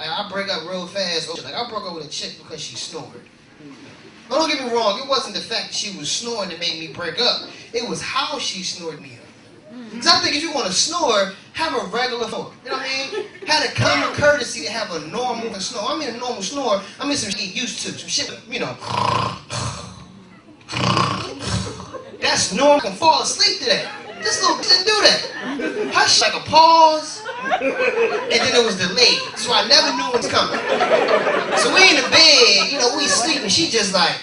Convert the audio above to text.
Like, I break up real fast. Like, I broke up with a chick because she snored. But don't get me wrong, it wasn't the fact that she was snoring that made me break up. It was how she snored me up. Because I think if you want to snore, have a regular snore. You know what I mean? Have the common courtesy to have a normal snore. I mean a normal snore, I mean some shit you get used to. Some shit, you know. That's normal. I can fall asleep to that. This little bitch didn't do that. Hush, like a pause, and then it was delayed. So I never knew what's coming. So we in the bed, you know, we sleeping. She just like.